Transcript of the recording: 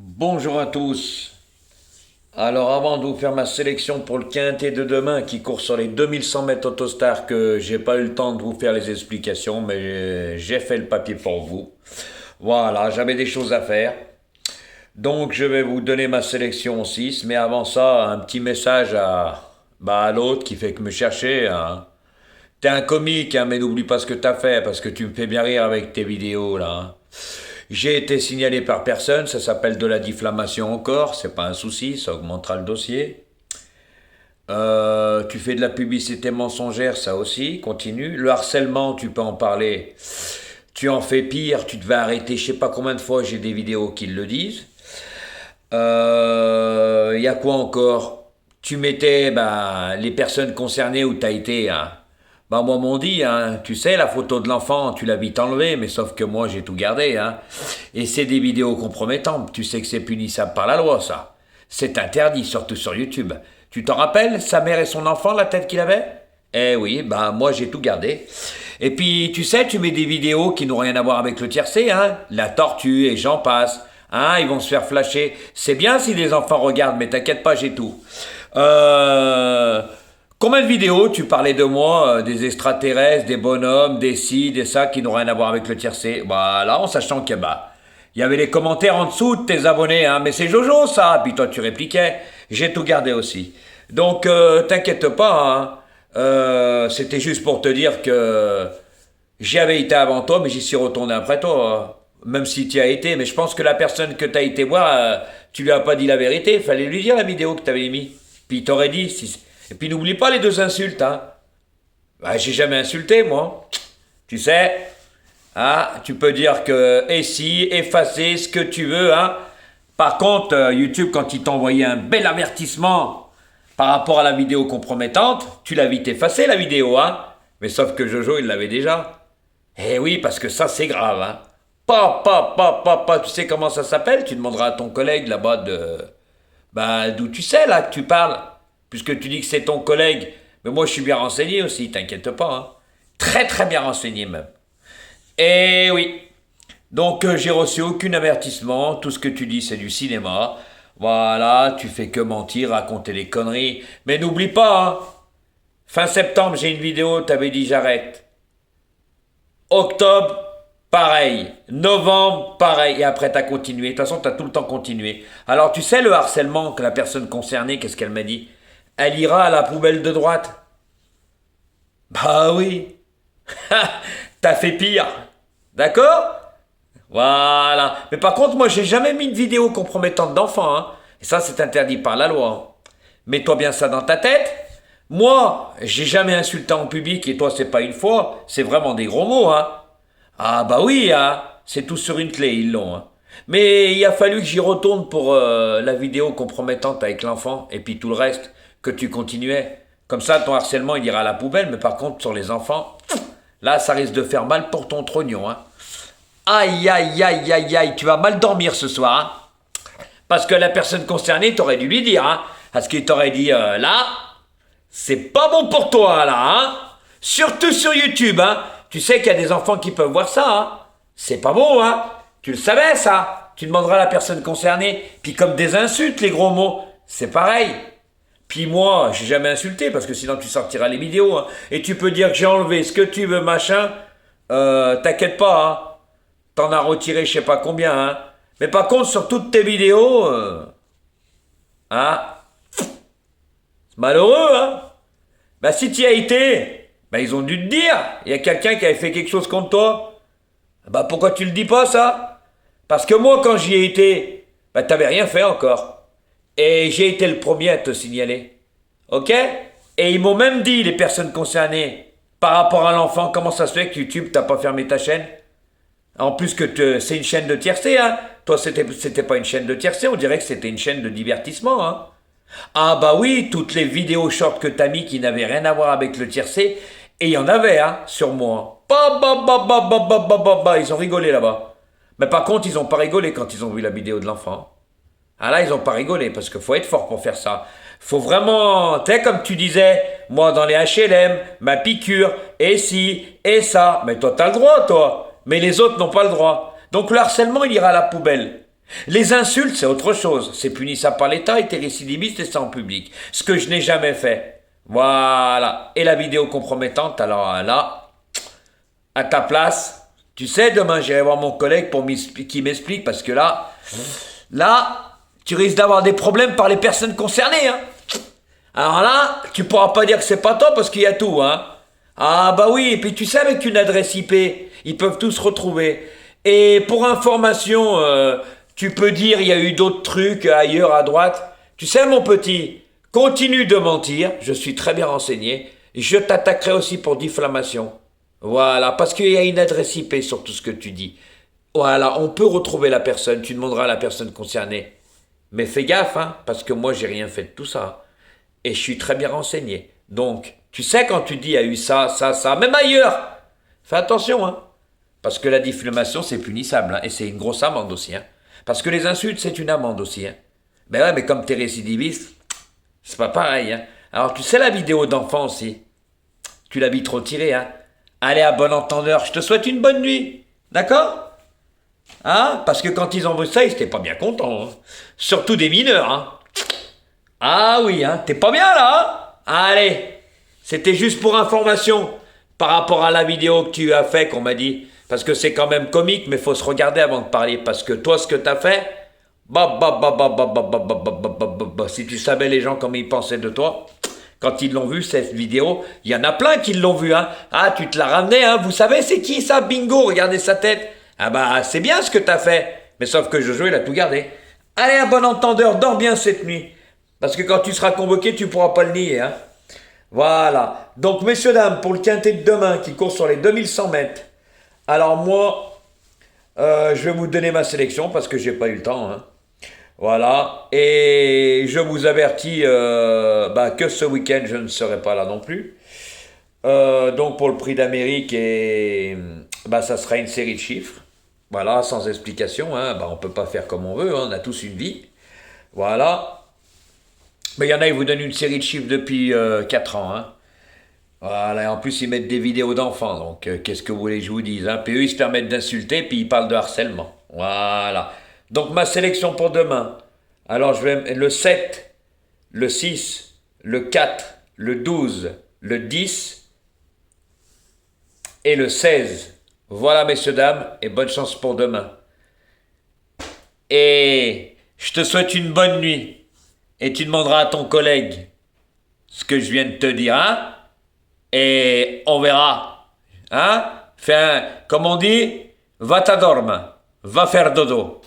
Bonjour à tous. Alors avant de vous faire ma sélection pour le quintet de demain qui court sur les 2100 mètres Autostar que j'ai pas eu le temps de vous faire les explications mais j'ai fait le papier pour vous. Voilà, j'avais des choses à faire. Donc je vais vous donner ma sélection 6 mais avant ça un petit message à l'autre qui fait que me chercher. Hein. T'es un comique hein, mais n'oublie pas ce que t'as fait parce que tu me fais bien rire avec tes vidéos là. Hein. J'ai été signalé par personne, ça s'appelle de la diffamation encore, c'est pas un souci, ça augmentera le dossier. Tu fais de la publicité mensongère, ça aussi, continue. Le harcèlement, tu peux en parler. Tu en fais pire, tu devais arrêter, je sais pas combien de fois, j'ai des vidéos qui le disent. Il y a quoi encore? Tu mettais les personnes concernées où tu as été. Hein. Moi m'ont dit, hein, tu sais, la photo de l'enfant, tu l'as vite enlevée, mais sauf que moi j'ai tout gardé. Hein. Et c'est des vidéos compromettantes. Tu sais que c'est punissable par la loi, ça. C'est interdit, surtout sur YouTube. Tu t'en rappelles, sa mère et son enfant, la tête qu'il avait? Eh oui, moi j'ai tout gardé. Et puis, tu sais, tu mets des vidéos qui n'ont rien à voir avec le tiercé, hein. La tortue et j'en passe. Hein, ils vont se faire flasher. C'est bien si les enfants regardent, mais t'inquiète pas, j'ai tout. Combien de vidéos tu parlais de moi, des extraterrestres, des bonhommes, des ci, des ça, qui n'ont rien à voir avec le tiercé? Voilà, en sachant que il y avait les commentaires en dessous de tes abonnés, hein, mais c'est Jojo ça. Puis toi tu répliquais, j'ai tout gardé aussi. Donc t'inquiète pas, hein. C'était juste pour te dire que j'y avais été avant toi, mais j'y suis retourné après toi. Hein. Même si tu y as été, mais je pense que la personne que tu as été voir, tu lui as pas dit la vérité. Il fallait lui dire la vidéo que tu avais mis. Puis il t'aurait dit. Et puis n'oublie pas les deux insultes. Hein. J'ai jamais insulté, moi. Tu sais, hein, tu peux dire que et si, effacer ce que tu veux. Hein. Par contre, YouTube, quand il t'a envoyé un bel avertissement par rapport à la vidéo compromettante, tu l'as vite effacé la vidéo. Hein. Mais sauf que Jojo, il l'avait déjà. Eh oui, parce que ça, c'est grave. Hein. Tu sais comment ça s'appelle? Tu demanderas à ton collègue là-bas d'où tu sais là que tu parles. Puisque tu dis que c'est ton collègue. Mais moi, je suis bien renseigné aussi, t'inquiète pas. Hein. Très, très bien renseigné même. Eh oui. Donc, j'ai reçu aucun avertissement. Tout ce que tu dis, c'est du cinéma. Voilà, tu fais que mentir, raconter des conneries. Mais n'oublie pas, hein. Fin septembre, j'ai une vidéo, t'avais dit j'arrête. Octobre, pareil. Novembre, pareil. Et après, t'as continué. De toute façon, t'as tout le temps continué. Alors, tu sais, le harcèlement que la personne concernée, qu'est-ce qu'elle m'a dit? Elle ira à la poubelle de droite. Bah oui. T'as fait pire. D'accord? Voilà. Mais par contre, moi, j'ai jamais mis de vidéo compromettante d'enfant. Hein. Et ça, c'est interdit par la loi. Mets-toi bien ça dans ta tête. Moi, j'ai jamais insulté en public et toi, c'est pas une fois. C'est vraiment des gros mots, hein. Ah bah oui, hein. C'est tout sur une clé, ils l'ont. Hein. Mais il a fallu que j'y retourne pour la vidéo compromettante avec l'enfant et puis tout le reste que tu continuais. Comme ça, ton harcèlement, il ira à la poubelle. Mais par contre, sur les enfants, là, ça risque de faire mal pour ton trognon. Hein. Aïe, aïe, aïe, aïe, aïe, tu vas mal dormir ce soir. Hein. Parce que la personne concernée, t'aurais dû lui dire. Hein. Parce qu'il t'aurait dit, là, c'est pas bon pour toi, là. Hein. Surtout sur YouTube. Hein. Tu sais qu'il y a des enfants qui peuvent voir ça. Hein. C'est pas bon, hein. Tu le savais, ça. Tu demanderas à la personne concernée. Puis comme des insultes, les gros mots, c'est pareil. Puis moi, j'ai jamais insulté, parce que sinon tu sortiras les vidéos. Hein. Et tu peux dire que j'ai enlevé ce que tu veux, machin. T'inquiète pas, hein. T'en as retiré je sais pas combien, hein. Mais par contre, sur toutes tes vidéos, hein, c'est malheureux, hein. Si tu y as été, ils ont dû te dire. Il y a quelqu'un qui avait fait quelque chose contre toi. Pourquoi tu le dis pas, ça? Parce que moi, quand j'y ai été, t'avais rien fait encore. Et j'ai été le premier à te signaler. Ok? Et ils m'ont même dit, les personnes concernées, par rapport à l'enfant, comment ça se fait que YouTube t'as pas fermé ta chaîne? En plus que c'est une chaîne de tiercé, hein. Toi, c'était pas une chaîne de tiercé, on dirait que c'était une chaîne de divertissement, hein. Ah bah oui, toutes les vidéos short que t'as mis qui n'avaient rien à voir avec le tiercé, et il y en avait, hein, sur moi. Ils ont rigolé là-bas. Mais par contre, ils ont pas rigolé quand ils ont vu la vidéo de l'enfant. Ah là, ils ont pas rigolé, parce qu'il faut être fort pour faire ça. Faut vraiment, tu sais, comme tu disais, moi dans les HLM, ma piqûre, et ci, et ça. Mais toi, t'as le droit, toi. Mais les autres n'ont pas le droit. Donc le harcèlement, il ira à la poubelle. Les insultes, c'est autre chose. C'est punissable par l'État et t'es récidiviste et c'est en public. Ce que je n'ai jamais fait. Voilà. Et la vidéo compromettante, alors là, à ta place, tu sais, demain j'irai voir mon collègue pour qui m'explique parce que là, tu risques d'avoir des problèmes par les personnes concernées. Hein. Alors là, tu pourras pas dire que c'est pas toi parce qu'il y a tout. Hein. Ah bah oui, et puis tu sais, avec une adresse IP, ils peuvent tous se retrouver. Et pour information, tu peux dire il y a eu d'autres trucs ailleurs à droite. Tu sais mon petit, continue de mentir, je suis très bien renseigné. Je t'attaquerai aussi pour diffamation. Voilà, parce qu'il y a une adresse IP sur tout ce que tu dis. Voilà, on peut retrouver la personne, tu demanderas à la personne concernée. Mais fais gaffe, hein, parce que moi j'ai rien fait de tout ça. Et je suis très bien renseigné. Donc, tu sais quand tu dis il y a eu ça, même ailleurs, fais attention, hein. Parce que la diffamation, c'est punissable, hein, et c'est une grosse amende aussi. Hein. Parce que les insultes, c'est une amende aussi. Hein. Ben ouais, mais comme t'es récidiviste, c'est pas pareil. Hein. Alors, tu sais la vidéo d'enfant aussi, tu l'as vite retirée. Hein. Allez, à bon entendeur, je te souhaite une bonne nuit. D'accord? Hein? Parce que quand ils ont vu ça, ils étaient pas bien contents. Hein. Surtout des mineurs. Hein. Ah oui, hein, t'es pas bien là, hein? Allez, c'était juste pour information par rapport à la vidéo que tu as fait, qu'on m'a dit. Parce que c'est quand même comique, mais faut se regarder avant de parler. Parce que toi, ce que t'as fait, si tu savais les gens comme ils pensaient de toi, quand ils l'ont vu, cette vidéo, il y en a plein qui l'ont vu, hein. Ah, tu te l'as ramené, hein. Vous savez, c'est qui ça? Bingo, regardez sa tête. Ah bah, c'est bien ce que t'as fait. Mais sauf que Jojo, il a tout gardé. Allez, à bon entendeur, dors bien cette nuit. Parce que quand tu seras convoqué, tu pourras pas le nier, hein. Voilà. Donc, messieurs, dames, pour le quintet de demain qui court sur les 2100 mètres, alors moi, je vais vous donner ma sélection parce que j'ai pas eu le temps, hein. Voilà. Et je vous avertis que ce week-end, je ne serai pas là non plus. Donc, pour le prix d'Amérique, ça sera une série de chiffres. Voilà, sans explication, hein. On peut pas faire comme on veut, hein. On a tous une vie. Voilà. Mais il y en a, ils vous donnent une série de chiffres depuis 4 ans. Hein. Voilà, et en plus, ils mettent des vidéos d'enfants. Donc, qu'est-ce que vous voulez que je vous dise, hein. Puis eux, ils se permettent d'insulter, puis ils parlent de harcèlement. Voilà. Donc, ma sélection pour demain. Alors, je vais le 7, le 6, le 4, le 12, le 10 et le 16. Voilà, messieurs, dames, et bonne chance pour demain. Et je te souhaite une bonne nuit. Et tu demanderas à ton collègue ce que je viens de te dire, hein? Et on verra. Hein? Comme on dit, va t'adorme, va faire dodo.